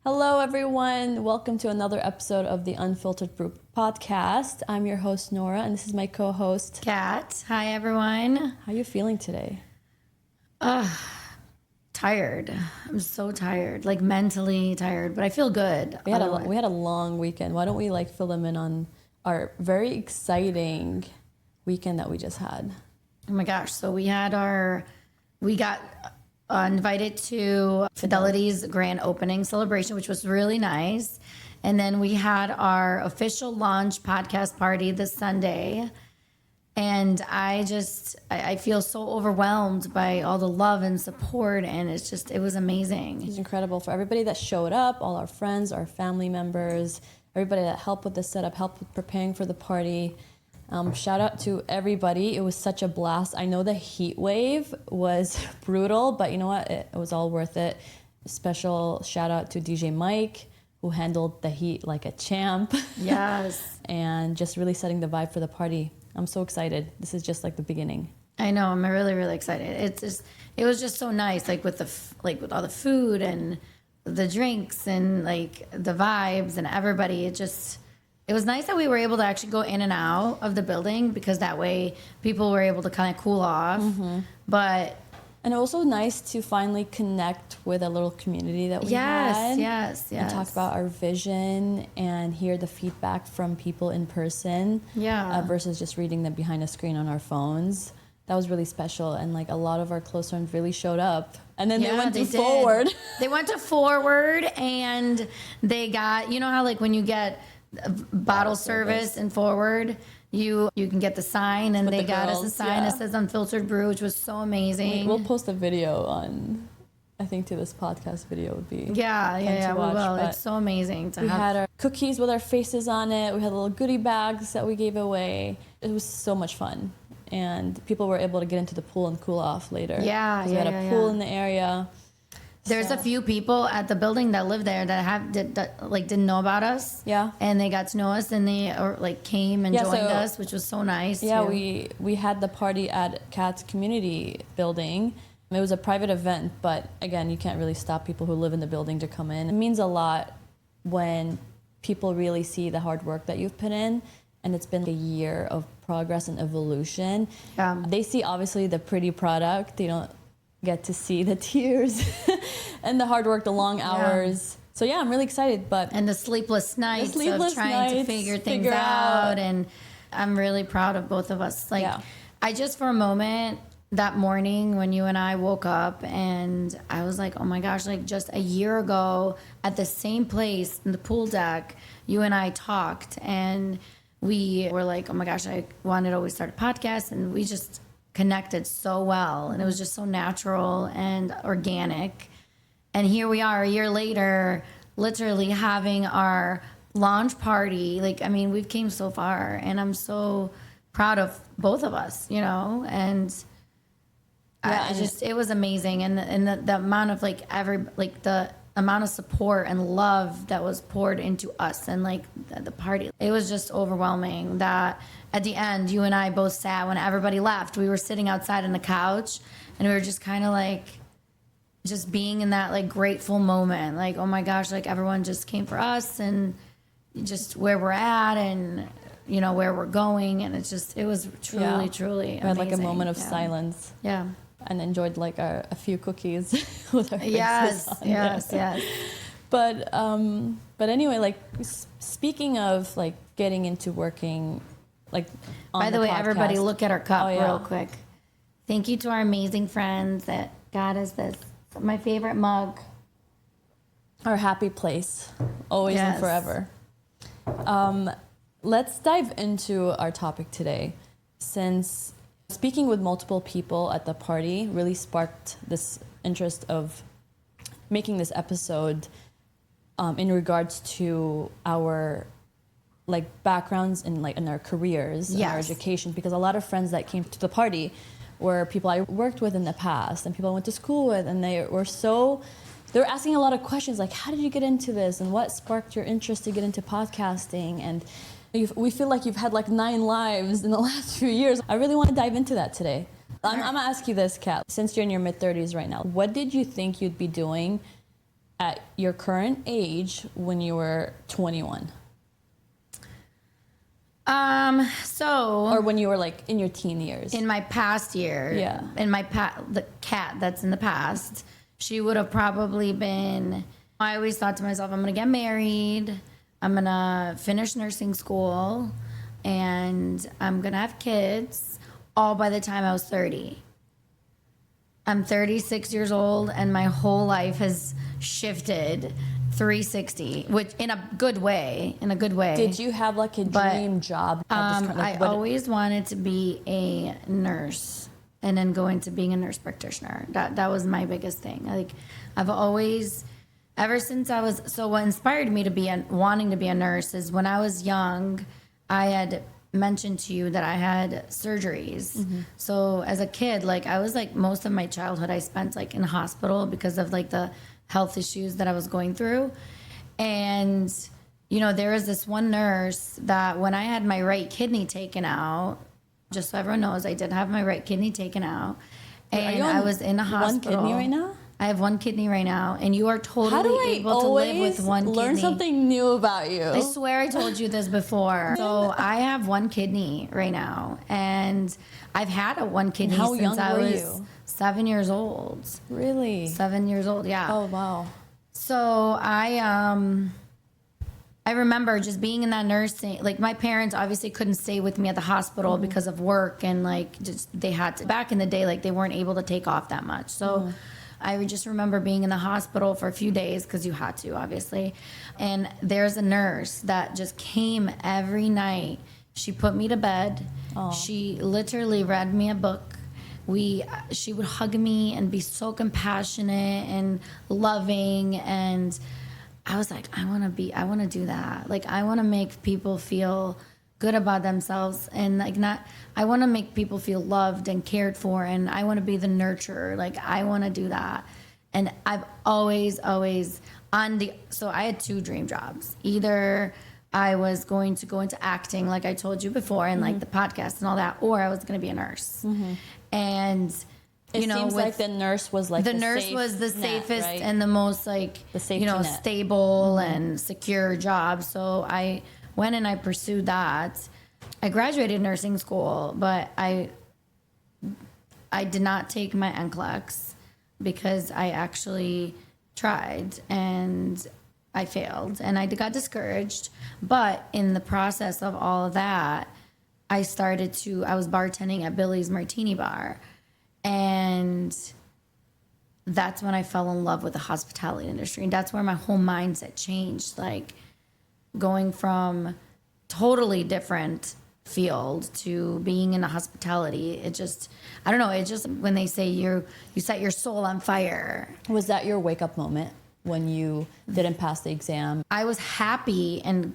Hello, everyone. Welcome to another episode of the Unfiltered Group podcast. I'm your host, Nora, and this is my co-host, Kat. Hi, everyone. How are you feeling today? Tired. I'm so tired, like mentally tired, but I feel good. We had a long weekend. Why don't we fill them in on our very exciting weekend that we just had? Oh my gosh. So we got invited to Fidelity's grand opening celebration, which was really nice. And then we had our official launch podcast party this Sunday. And I feel so overwhelmed by all the love and support. And it was amazing. It was incredible for everybody that showed up, all our friends, our family members, everybody that helped with the setup, helped with preparing for the party. Shout out to everybody. It was such a blast. I know the heat wave was brutal, but you know what? It was all worth it. Special shout out to DJ Mike, who handled the heat like a champ. Yes. And just really setting the vibe for the party. I'm so excited. This is just like the beginning. I know. I'm really, really excited. It was just so nice, with all the food and the drinks and the vibes and everybody. It was nice that we were able to actually go in and out of the building because that way people were able to kind of cool off. Mm-hmm. And also nice to finally connect with a little community that we had. Yes. And talk about our vision and hear the feedback from people in person. Yeah. Versus just reading them behind a screen on our phones. That was really special. And a lot of our close friends really showed up. And then they went to Forward. They went to Forward and they got, you know how when you get bottle service and Forward, you can get the sign, and they got us a sign that says Unfiltered Brew, which was so amazing. We'll post a video on, I think, to this podcast video would be yeah, we will. It's so amazing we had our cookies with our faces on it. We had little goodie bags that we gave away. It was so much fun, and people were able to get into the pool and cool off later. We had a pool in the area. There's a few people at the building that live there that didn't know about us. Yeah. And they got to know us, and they came and joined us, which was so nice. Yeah, we had the party at Kat's community building. It was a private event, but again, you can't really stop people who live in the building to come in. It means a lot when people really see the hard work that you've put in, and it's been a year of progress and evolution. They see obviously the pretty product. They don't get to see the tears and the hard work, the long hours. So I'm really excited. And the sleepless nights of trying to figure things out. And I'm really proud of both of us. I just, for a moment, that morning when you and I woke up, and I was like, oh my gosh, just a year ago at the same place in the pool deck, you and I talked, and we were like, oh my gosh, I wanted to always start a podcast, and we just connected so well, and it was just so natural and organic. And here we are a year later, literally having our launch party. We've came so far, and I'm so proud of both of us, and it was amazing. And the amount of the amount of support and love that was poured into us and the party, it was just overwhelming that at the end, you and I both sat when everybody left. We were sitting outside on the couch, and we were just kind of just being in that grateful moment. Oh my gosh, everyone just came for us, and just where we're at, and where we're going. And it was truly, truly amazing. We had a moment of silence. Yeah. And enjoyed a few cookies with our faces on Yes. But anyway, speaking of getting into working, on by the way, podcast, everybody look at our cup real quick. Thank you to our amazing friends that got us this. My favorite mug. Our happy place, always and forever. Let's dive into our topic today, since speaking with multiple people at the party really sparked this interest of making this episode in regards to our backgrounds in our careers and our education, because a lot of friends that came to the party were people I worked with in the past and people I went to school with, and they were asking a lot of questions how did you get into this, and what sparked your interest to get into podcasting, and we feel like you've had 9 lives in the last few years. I really want to dive into that today. I'm gonna ask you this, Kat, since you're in your mid-30s right now, what did you think you'd be doing at your current age when you were 21? Or when you were like in your teen years. In my past year. Yeah. In my the Kat that's in the past, she would have probably been, I always thought to myself, I'm going to get married. I'm going to finish nursing school and I'm going to have kids all by the time I was 30. I'm 36 years old and my whole life has shifted 360, which in a good way. Did you have like a dream job? I always wanted to be a nurse and then go into being a nurse practitioner. That was my biggest thing. Like I've always, ever since I was, so what inspired me to wanting to be a nurse is when I was young, I had mentioned to you that I had surgeries. Mm-hmm. So as a kid, like I was like, most of my childhood I spent like in the hospital because of like the health issues that I was going through. And, you know, there was this one nurse that when I had my right kidney taken out, just so everyone knows, I did have my right kidney taken out. And I was in a hospital. One kidney right now? I have one kidney right now, and you are totally able to live with one kidney. Learn something new about you. I swear I told you this before. So I have one kidney right now, and I've had one kidney since I was 7 years old. Really? 7 years old, yeah. Oh, wow. So I remember just being in that nursing, like my parents obviously couldn't stay with me at the hospital because of work, and like just they had to, back in the day, like they weren't able to take off that much. So I just remember being in the hospital for a few days because you had to, obviously. And there's a nurse that just came every night. She put me to bed. She literally read me a book. She would hug me and be so compassionate and loving, and I was like, I want to do that. Like I want to make people feel good about themselves, and like I want to make people feel loved and cared for, and I want to be the nurturer. Like I want to do that. And I've always so I had two dream jobs. Either I was going to go into acting, like I told you before, and like the podcast and all that, or I was going to be a nurse. And it seems like the nurse was like the nurse was the safest, right? And the most like stable and secure job. So I went and I pursued that. I graduated nursing school, but I did not take my NCLEX because I actually tried and I failed and I got discouraged. But in the process of all of that, I was bartending at Billy's Martini Bar. And that's when I fell in love with the hospitality industry. And that's where my whole mindset changed. Like going from totally different field to being in the hospitality. It just, I don't know. It just, when they say you set your soul on fire. Was that your wake up moment when you didn't pass the exam? I was happy and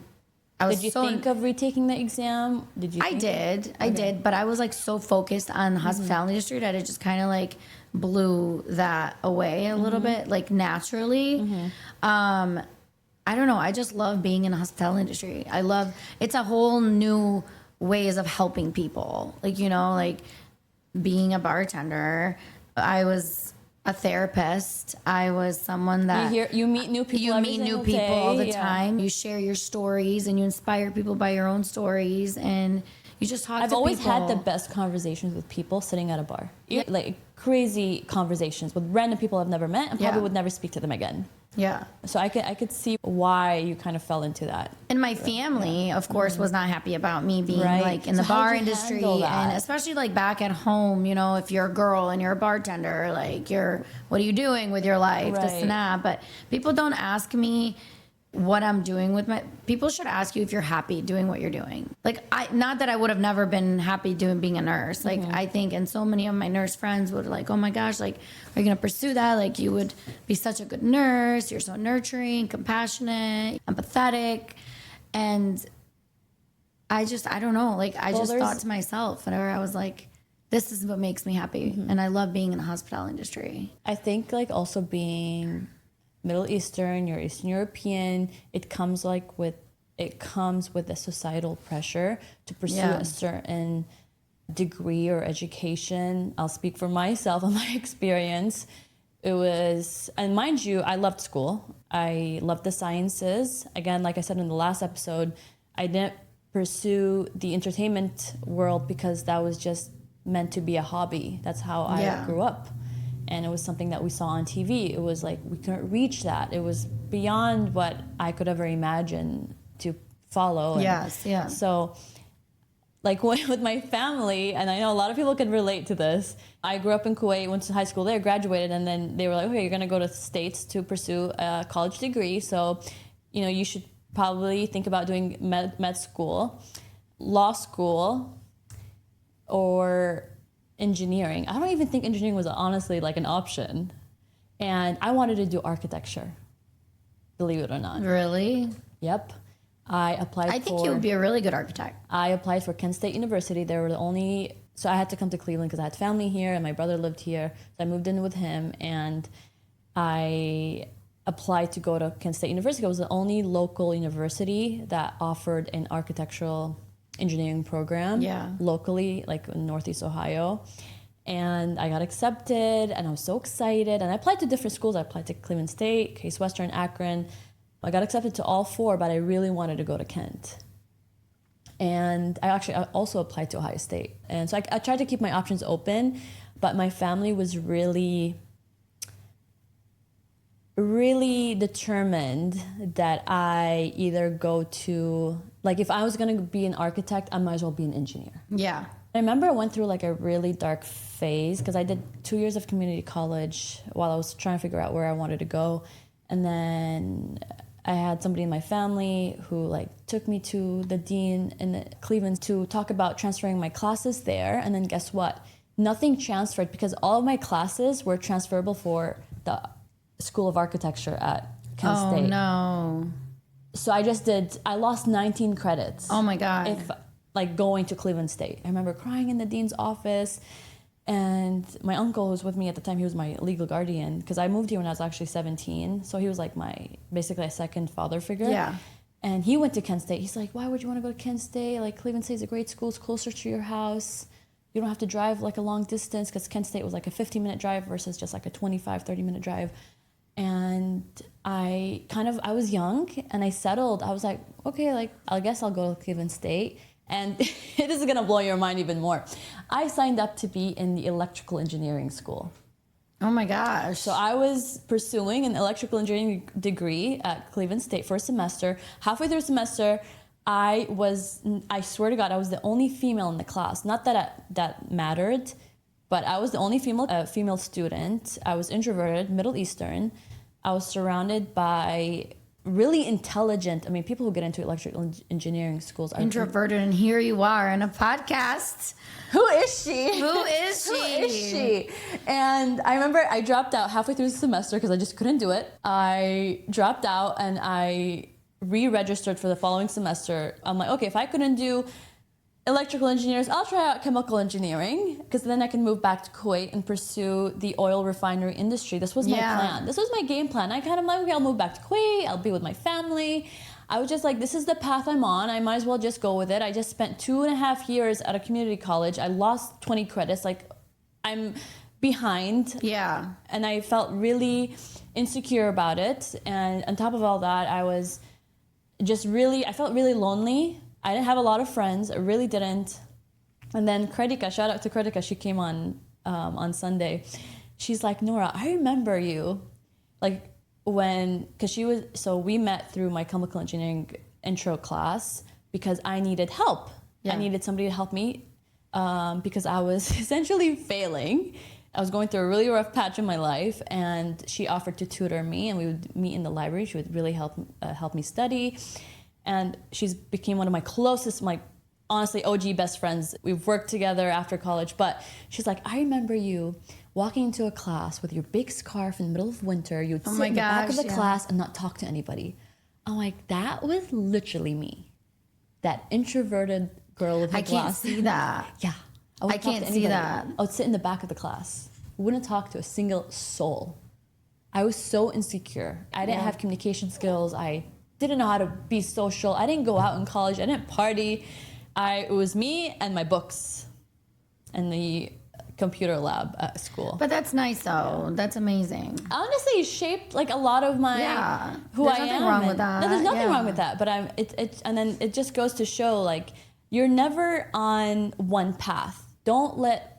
Did you think of retaking the exam? I did, but I was like so focused on the hospitality industry that it just kind of like blew that away a little bit, like naturally. I don't know. I just love being in the hospitality industry. It's a whole new ways of helping people. Like, you know, like being a bartender, I was a therapist. I was someone that you meet new people. You meet new people all the time. You share your stories and you inspire people by your own stories, and you just talk to people. I've always had the best conversations with people sitting at a bar. Like crazy conversations with random people I've never met and probably would never speak to them again. Yeah. So I could see why you kind of fell into that. And my family, of course, was not happy about me being like in the bar industry, and especially like back at home, you know, if you're a girl and you're a bartender, like what are you doing with your life? This and that. But people don't ask me what I'm doing with people should ask you if you're happy doing what you're doing. Like not that I would have never been happy being a nurse. Like I think, and so many of my nurse friends would like, oh my gosh, like, are you going to pursue that? Like you would be such a good nurse. You're so nurturing, compassionate, empathetic. And I don't know. Like I just thought to myself, whenever I was like, this is what makes me happy. And I love being in the hospitality industry. I think like also being Middle Eastern, you're Eastern European, it comes with the societal pressure to pursue a certain degree or education. I'll speak for myself and my experience. It was, and mind you, I loved school. I loved the sciences. Again, like I said in the last episode, I didn't pursue the entertainment world because that was just meant to be a hobby. That's how I grew up. And it was something that we saw on TV. It was like, we couldn't reach that. It was beyond what I could ever imagine to follow. Yes. So like with my family, and I know a lot of people can relate to this. I grew up in Kuwait, went to high school there, graduated, and then they were like, okay, you're going to go to the States to pursue a college degree. So, you know, you should probably think about doing med school, law school, or engineering. I don't even think engineering was honestly like an option. And I wanted to do architecture, believe it or not. Really? Yep. I think you would be a really good architect. I applied for Kent State University. They were the only, so I had to come to Cleveland because I had family here and my brother lived here. So I moved in with him and I applied to go to Kent State University. It was the only local university that offered an architectural engineering program locally, like in Northeast Ohio. And I got accepted and I was so excited. And I applied to different schools. I applied to Cleveland State, Case Western, Akron. I got accepted to all four, but I really wanted to go to Kent. And I also applied to Ohio State. And so I tried to keep my options open, but my family was really determined that I either go to, like if I was going to be an architect, I might as well be an engineer. Yeah. I remember I went through like a really dark phase because I did 2 years of community college while I was trying to figure out where I wanted to go. And then I had somebody in my family who like took me to the dean in Cleveland to talk about transferring my classes there. And then guess what? Nothing transferred because all of my classes were transferable for the School of Architecture at Kent State. Oh no. So I lost 19 credits. Oh my God. If like going to Cleveland State. I remember crying in the dean's office. And my uncle who was with me at the time, he was my legal guardian because I moved here when I was actually 17. So he was like basically a second father figure. Yeah. And he went to Kent State. He's like, why would you want to go to Kent State? Like Cleveland State is a great school. It's closer to your house. You don't have to drive like a long distance because Kent State was like a 15-minute drive versus just like a 25, 30-minute drive. And I was young and I settled. I was like, okay, like I guess I'll go to Cleveland State. And it is going to blow your mind even more. I signed up to be in the electrical engineering school. Oh my gosh. So I was pursuing an electrical engineering degree at Cleveland State for a semester. Halfway through the semester, I swear to God, I was the only female in the class. Not that that mattered, but I was the only female student. I was introverted, Middle Eastern. I was surrounded by really intelligent. I mean, people who get into electrical engineering schools are introverted, and here you are in a podcast. Who is she? Who is she? Who is she? And I remember I dropped out halfway through the semester because I just couldn't do it. I dropped out and I re-registered for the following semester. I'm like, okay, if I couldn't do electrical engineers, I'll try out chemical engineering because then I can move back to Kuwait and pursue the oil refinery industry. This was my plan. This was my game plan. I kind of like, okay, I'll move back to Kuwait. I'll be with my family. I was just like, this is the path I'm on. I might as well just go with it. I just spent 2.5 years at a community college. I lost 20 credits. Like I'm behind. Yeah. And I felt really insecure about it. And on top of all that, I felt really lonely. I didn't have a lot of friends. I really didn't. And then Kredika, shout out to Kredika. She came on Sunday. She's like, Nora, I remember you. Like we met through my chemical engineering intro class because I needed help. Yeah. I needed somebody to help me because I was essentially failing. I was going through a really rough patch in my life, and she offered to tutor me, and we would meet in the library. She would really help me study. And she's became one of my closest, honestly, OG best friends. We've worked together after college, but she's like, I remember you walking into a class with your big scarf in the middle of winter. You would sit in the back of the class and not talk to anybody. I'm like, that was literally me. That introverted girl with a glass. I can't see that. Yeah. I can't see that. I would sit in the back of the class. Wouldn't talk to a single soul. I was so insecure. I didn't have communication skills. I didn't know how to be social. I didn't go out in college. I didn't party. It was me and my books and the computer lab at school. But that's nice though. Yeah. That's amazing. Honestly, it shaped like a lot of my who there's I am. Nothing wrong with that. No, there's nothing wrong with that. But and then it just goes to show like you're never on one path. Don't let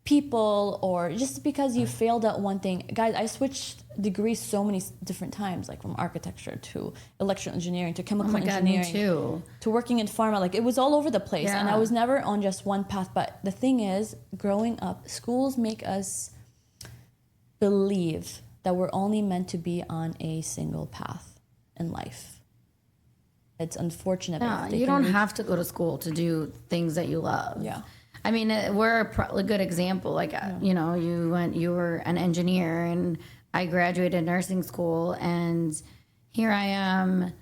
people, or just because you failed at one thing. Guys, I switched degrees so many different times, like from architecture to electrical engineering to chemical engineering. Me too. To working in pharma. Like it was all over the place. And I was never on just one path. But the thing is, growing up, schools make us believe that we're only meant to be on a single path in life. It's unfortunate. Yeah, you don't have to go to school to do things that you love. Yeah. I mean, we're a good example. Like, you know, you were an engineer, and I graduated nursing school, and here I am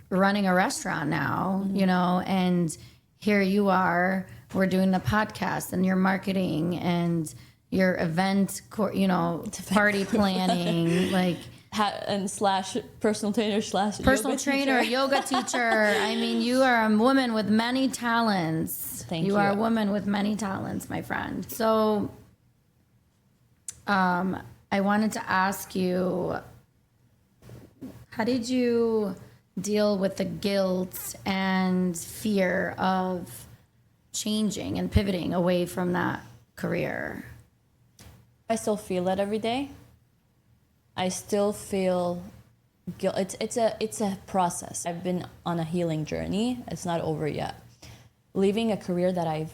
running a restaurant now, you know, and here you are, we're doing the podcast and your marketing and your event, you know, party planning, like. And slash personal trainer slash personal trainer, yoga teacher. I mean, you are a woman with many talents. Thank you. You are a woman with many talents, my friend. So, I wanted to ask you, how did you deal with the guilt and fear of changing and pivoting away from that career? I still feel it every day. I still feel guilt. It's a process. I've been on a healing journey. It's not over yet. Leaving a career that a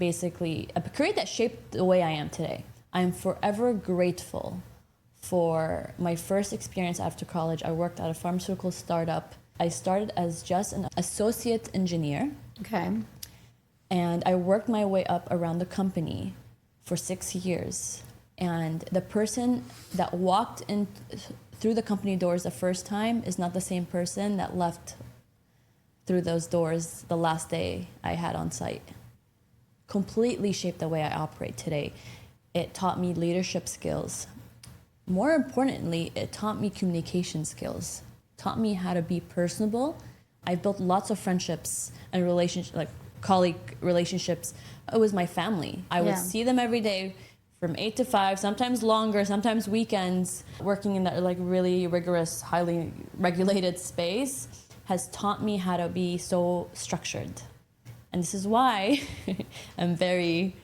career that shaped the way I am today. I'm forever grateful for my first experience after college. I worked at a pharmaceutical startup. I started as just an associate engineer. Okay. And I worked my way up around the company for 6 years. And the person that walked in through the company doors the first time is not the same person that left through those doors the last day I had on site. Completely shaped the way I operate today. It taught me leadership skills. More importantly, it taught me communication skills. Taught me how to be personable. I built lots of friendships and relationships, like colleague relationships. It was my family. I would see them every day. From 8 to 5, sometimes longer, sometimes weekends. Working in that like really rigorous, highly regulated space has taught me how to be so structured. And this is why I'm very...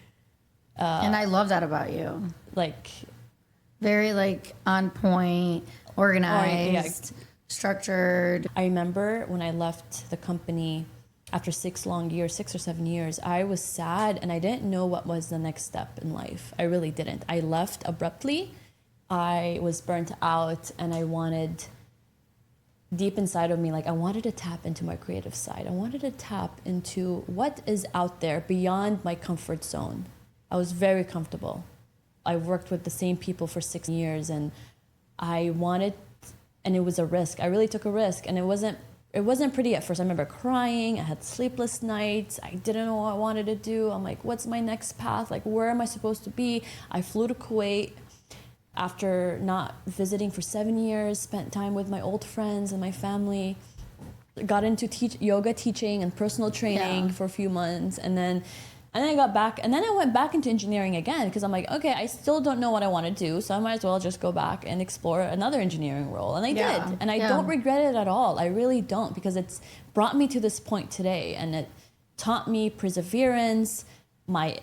and I love that about you. Like... Very like on point, organized, structured. I remember when I left the company after 6 or 7 years, I was sad and I didn't know what was the next step in life. I really didn't. I left abruptly. I was burnt out and I wanted, deep inside of me, like I wanted to tap into my creative side. I wanted to tap into what is out there beyond my comfort zone. I was very comfortable. I worked with the same people for 6 years and I wanted, and it was a risk. I really took a risk and it wasn't pretty at first. I remember crying. I had sleepless nights. I didn't know what I wanted to do. I'm like, what's my next path? Like, where am I supposed to be? I flew to Kuwait after not visiting for 7 years, spent time with my old friends and my family, got into yoga teaching and personal training for a few months. And then I got back, and then I went back into engineering again because I'm like, okay, I still don't know what I want to do, so I might as well just go back and explore another engineering role. And I did, and I don't regret it at all. I really don't, because it's brought me to this point today, and it taught me perseverance, my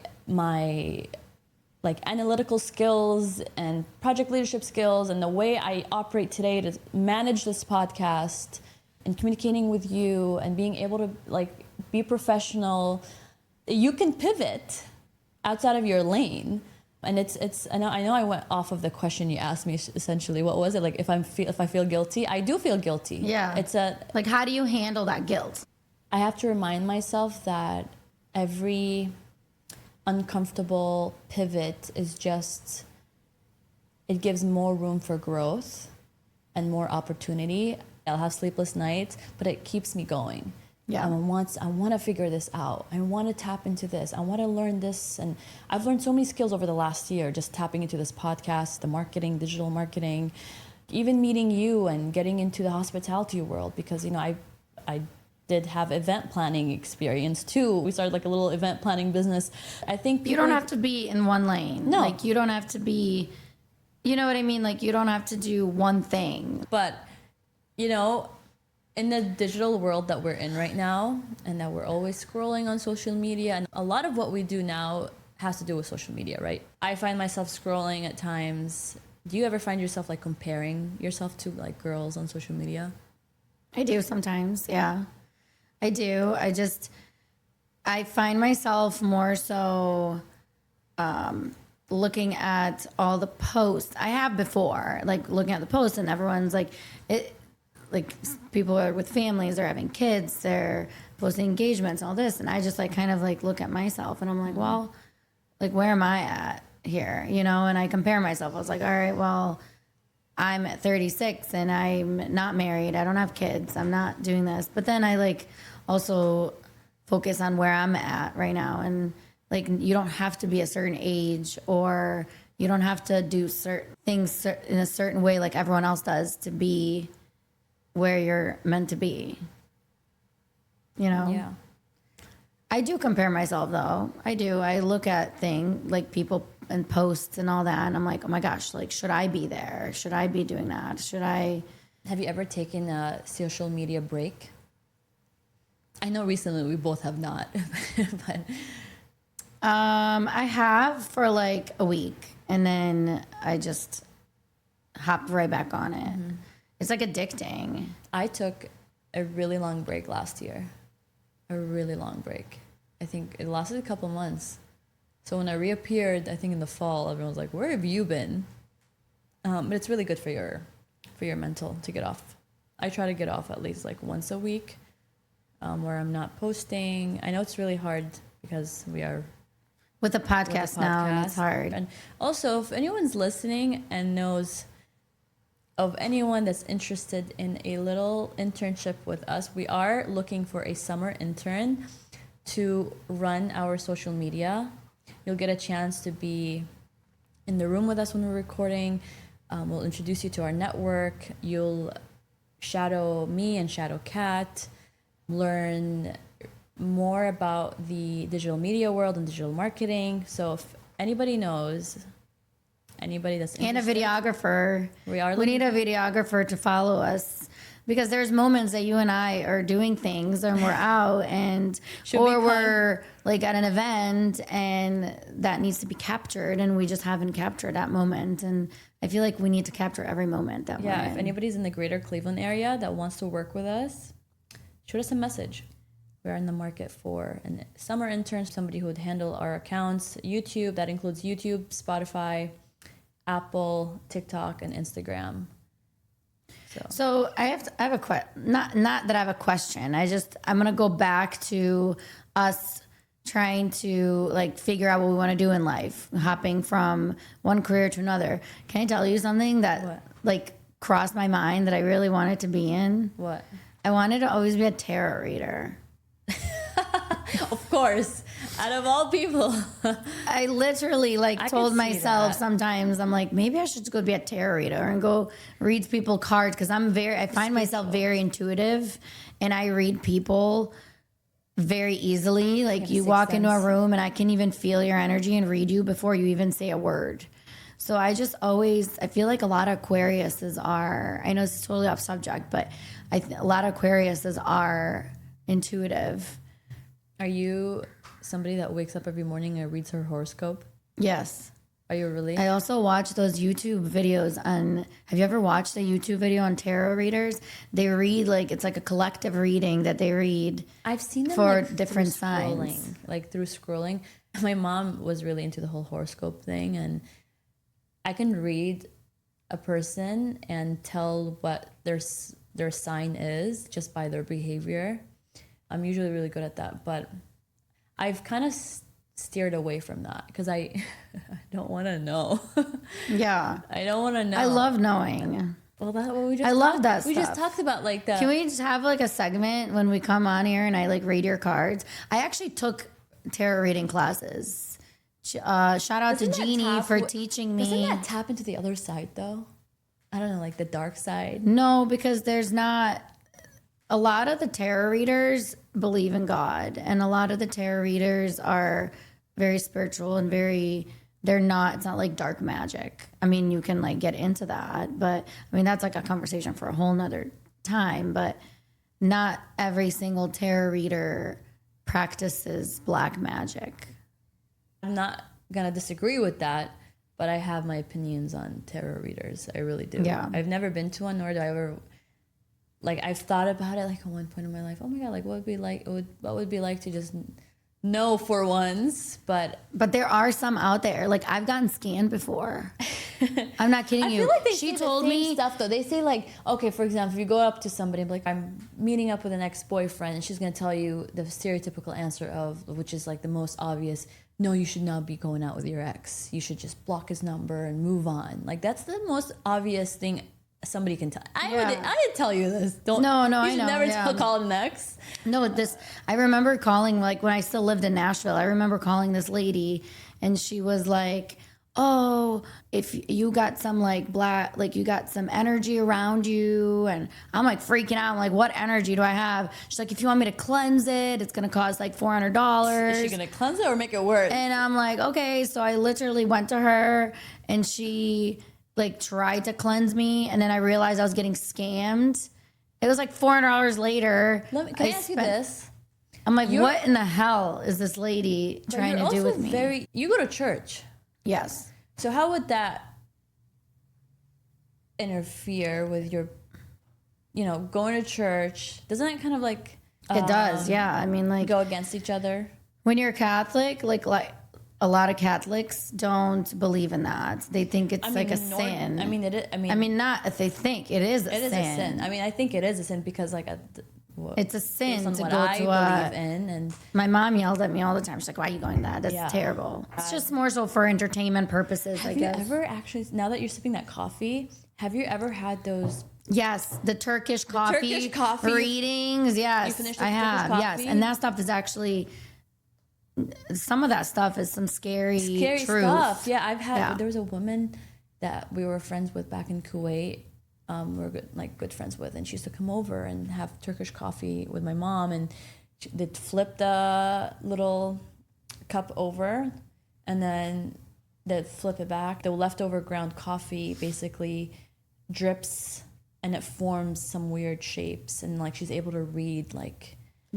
like analytical skills and project leadership skills, and the way I operate today to manage this podcast and communicating with you and being able to like be professional. You can pivot outside of your lane, and it's. I know I went off of the question you asked me. Essentially, what was it like? If I feel guilty, I do feel guilty. Yeah, it's like, how do you handle that guilt? I have to remind myself that every uncomfortable pivot is just. It gives more room for growth and more opportunity. I'll have sleepless nights, but it keeps me going. Yeah, I want to figure this out. I want to tap into this. I want to learn this. And I've learned so many skills over the last year, just tapping into this podcast, the marketing, digital marketing, even meeting you and getting into the hospitality world, because, you know, I did have event planning experience too. We started like a little event planning business. I think you don't have to be in one lane. No. Like you don't have to be, you know what I mean? Like you don't have to do one thing. But, you know, in the digital world that we're in right now, and that we're always scrolling on social media, and a lot of what we do now has to do with social media, right? I find myself scrolling at times. Do you ever find yourself like comparing yourself to like girls on social media? I do sometimes, yeah. I do. I find myself more so looking at all the posts I have before, like looking at the posts, and everyone's like, like people are with families, they're having kids, they're posting engagements, all this, and I just like kind of like look at myself, and I'm like, well, like where am I at here, you know? And I compare myself. I was like, all right, well, I'm at 36 and I'm not married. I don't have kids. I'm not doing this. But then I like also focus on where I'm at right now, and like you don't have to be a certain age, or you don't have to do certain things in a certain way like everyone else does to be where you're meant to be. You know? Yeah. I do compare myself though. I do. I look at things like people and posts and all that, and I'm like, oh my gosh, like should I be there? Should I be doing that? Should I? Have you ever taken a social media break? I know recently we both have not, but I have for like a week, and then I just hopped right back on it. Mm-hmm. It's like addicting. I took a really long break last year. A really long break. I think it lasted a couple months. So when I reappeared, I think in the fall, everyone was like, "Where have you been?" But it's really good for your mental to get off. I try to get off at least like once a week, where I'm not posting. I know it's really hard because we are with the podcast now, and it's hard. And also, if anyone's listening and knows of anyone that's interested in a little internship with us, we are looking for a summer intern to run our social media. You'll get a chance to be in the room with us when we're recording. We'll introduce you to our network. You'll shadow me and shadow Kat, learn more about the digital media world and digital marketing. So if anybody knows, anybody that's interested, and a videographer, we need a videographer to follow us, because there's moments that you and I are doing things and we're out, and or we're like at an event and that needs to be captured, and we just haven't captured that moment. And I feel like we need to capture every moment that we're in. If anybody's in the greater Cleveland area that wants to work with us, shoot us a message. We're in the market for a summer intern, somebody who would handle our accounts, YouTube, that includes YouTube, Spotify, Apple, TikTok, and Instagram. So I have a question. Not that I have a question. I'm gonna go back to us trying to like figure out what we want to do in life, hopping from one career to another. Can I tell you something that like crossed my mind that I really wanted to be in? What? I wanted to always be a tarot reader. Of course, out of all people. I literally told myself sometimes, I'm like, maybe I should go be a tarot reader and go read people cards, because I find myself very intuitive, and I read people very easily. Like you walk into a room and I can even feel your energy and read you before you even say a word. So I feel like a lot of Aquariuses are, I know this is totally off subject, but a lot of Aquariuses are intuitive. Are you somebody that wakes up every morning and reads her horoscope? Yes. Are you really? I also watch those YouTube videos on, have you ever watched a YouTube video on tarot readers? They read it's like a collective reading that they read. I've seen them for different signs. Through scrolling. My mom was really into the whole horoscope thing, and I can read a person and tell what their sign is just by their behavior. I'm usually really good at that, but I've kind of steered away from that because I don't want to know. Yeah. I don't want to know. I love knowing. Well, that's what we just love that stuff. We just talked about that. Can we just have a segment when we come on here and I read your cards? I actually took tarot reading classes. Shout out to Jeannie for teaching me. Doesn't that tap into the other side though? I don't know, the dark side. No, because there's not. a lot of the tarot readers believe in God, and a lot of the tarot readers are very spiritual and it's not like dark magic. I mean, you can like get into that, but I mean, that's like a conversation for a whole nother time, but not every single tarot reader practices black magic. I'm not gonna disagree with that, but I have my opinions on tarot readers. I really do. Yeah. I've never been to one, nor do I ever. Like, I've thought about it like at one point in my life. Oh my god, like what would it be like to just know for once? But there are some out there. Like, I've gotten scanned before. I'm not kidding you. I feel like she told me stuff though. They say like, okay, for example, if you go up to somebody and be like, I'm meeting up with an ex-boyfriend, and she's gonna tell you the stereotypical answer of, which is like the most obvious. No, you should not be going out with your ex. You should just block his number and move on. Like, that's the most obvious thing somebody can tell. I would tell you this. Don't. No, I should know. Never call an ex. No, I remember calling, like when I still lived in Nashville. I remember calling this lady, and she was like, "Oh, if you got some like black, like you got some energy around you," and I'm like freaking out. I'm like, "What energy do I have?" She's like, "If you want me to cleanse it, it's gonna cost like $400." Is she gonna cleanse it or make it worse? And I'm like, okay. So I literally went to her, and she like tried to cleanse me, and then I realized I was getting scammed. It was like $400 later. Can I ask you this? I'm like, what in the hell is this lady trying to do with me? You go to church. Yes. So how would that interfere with your, going to church? Doesn't it kind of like... It does, yeah. I mean, like... Go against each other? When you're Catholic, like a lot of Catholics don't believe in that. They think it's like a sin. I mean, it is. I mean, not if they think it is a sin. It is a sin. I mean, I think it is a sin because like it's a sin to what go I to believe in. And my mom yelled at me all the time. She's like, "Why are you going to that? That's terrible." It's just more so for entertainment purposes, I guess. Have you ever actually, now that you're sipping that coffee, have you ever had those? Yes, the Turkish coffee readings. Yes, I have. Coffee? Yes, and that stuff is actually... Some of that stuff is some scary truth. Stuff. Yeah, I've had. Yeah. There was a woman that we were friends with back in Kuwait. We were good friends with, and she used to come over and have Turkish coffee with my mom, and they'd flip the little cup over, and then they'd flip it back. The leftover ground coffee basically drips, and it forms some weird shapes, and like she's able to read like.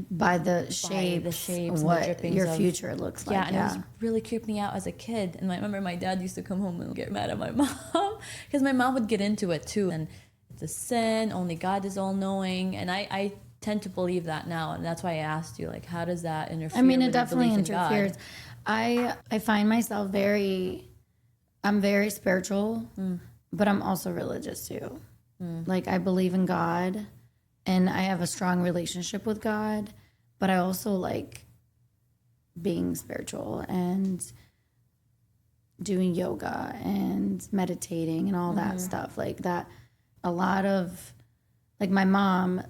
By the shapes what your future looks like. Yeah, and it was really creeped me out as a kid. And I remember my dad used to come home and get mad at my mom because my mom would get into it too. And it's a sin, only God is all-knowing. And I tend to believe that now. And that's why I asked you, like, how does that interfere? I mean, it definitely interferes. I find myself I'm very spiritual, but I'm also religious too. Like, I believe in God. And I have a strong relationship with God, but I also like being spiritual and doing yoga and meditating and all that stuff like that. A lot of, like, my mom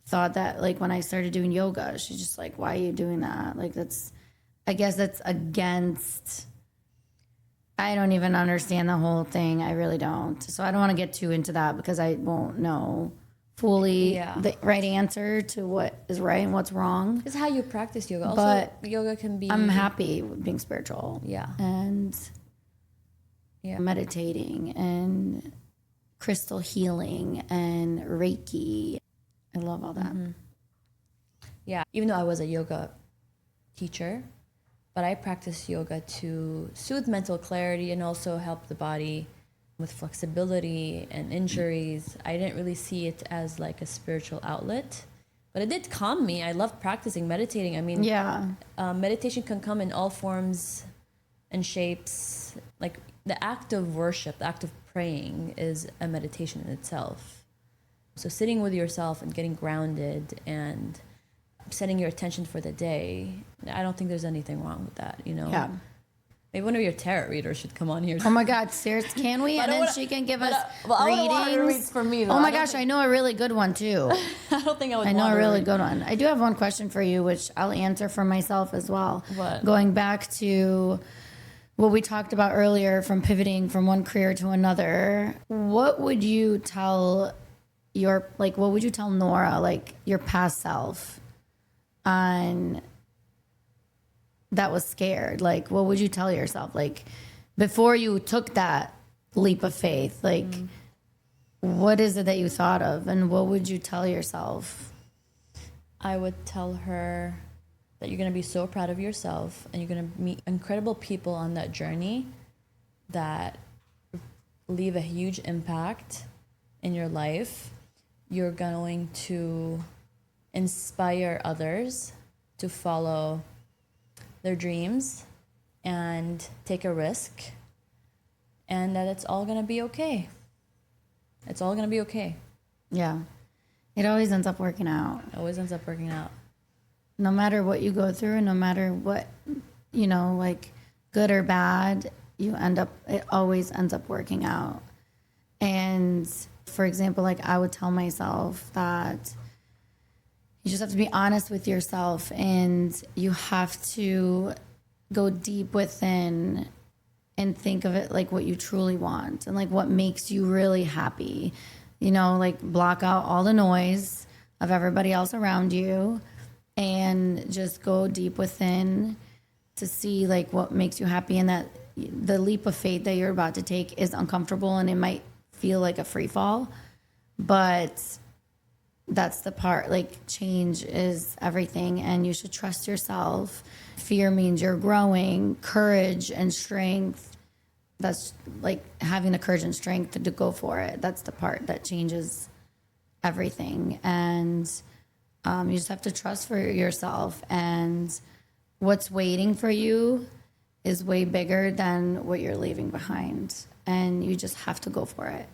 thought that, like, when I started doing yoga, she's just like, why are you doing that? Like, I guess that's against, I don't even understand the whole thing. I really don't. So I don't want to get too into that because I won't know fully the right answer to what is right and what's wrong. It's how you practice yoga. Also, but yoga can be... I'm happy with being spiritual. Yeah. And meditating and crystal healing and Reiki. I love all that. Mm-hmm. Yeah. Even though I was a yoga teacher, but I practice yoga to soothe mental clarity and also help the body with flexibility and injuries. I didn't really see it as like a spiritual outlet, but it did calm me. I love practicing meditating. I mean, meditation can come in all forms and shapes. Like the act of worship, the act of praying is a meditation in itself. So sitting with yourself and getting grounded and setting your attention for the day, I don't think there's anything wrong with that, Yeah. Maybe one of your tarot readers should come on here. Oh my God, seriously, can we? And then she can give us readings. For me, though. Oh my gosh, I know a really good one too. I don't think I would. I know a really good one. I do have one question for you, which I'll answer for myself as well. What? Going back to what we talked about earlier, from pivoting from one career to another, what would you tell what would you tell Nora, like your past self, on that was scared? Like, what would you tell yourself? Like, before you took that leap of faith, like, what is it that you thought of, and what would you tell yourself? I would tell her that you're going to be so proud of yourself, and you're going to meet incredible people on that journey that leave a huge impact in your life. You're going to inspire others to follow their dreams and take a risk, and that it's all going to be okay. It's all going to be okay. Yeah. It always ends up working out. It always ends up working out. No matter what you go through, and no matter what, like good or bad, it always ends up working out. And for example, like I would tell myself that you just have to be honest with yourself, and you have to go deep within and think of it like what you truly want and like what makes you really happy. Like block out all the noise of everybody else around you and just go deep within to see like what makes you happy, and that the leap of faith that you're about to take is uncomfortable and it might feel like a free fall, but that's the part. Like, change is everything, and you should trust yourself. Fear means you're growing. Courage and strength, that's like having the courage and strength to go for it. That's the part that changes everything. And you just have to trust for yourself, and what's waiting for you is way bigger than what you're leaving behind, and you just have to go for it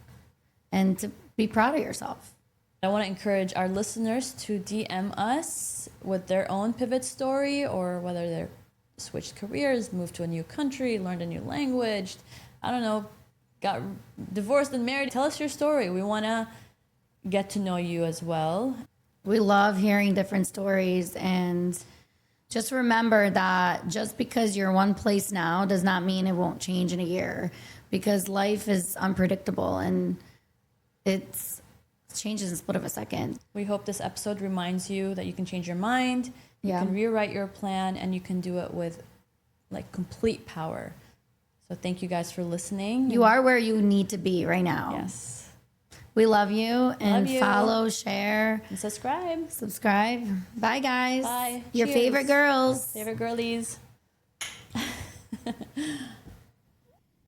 and to be proud of yourself. I want to encourage our listeners to DM us with their own pivot story, or whether they're switched careers, moved to a new country, learned a new language, I don't know, got divorced and married. Tell us your story. We want to get to know you as well. We love hearing different stories, and just remember that just because you're one place now does not mean it won't change in a year, because life is unpredictable and it changes in the split of a second. We hope this episode reminds you that you can change your mind, you can rewrite your plan, and you can do it with like complete power. So thank you guys for listening. You are where you need to be right now. Yes. We love you, and follow, share, and subscribe. Bye, guys. Bye. Your Cheers. favorite girls. Favorite girlies.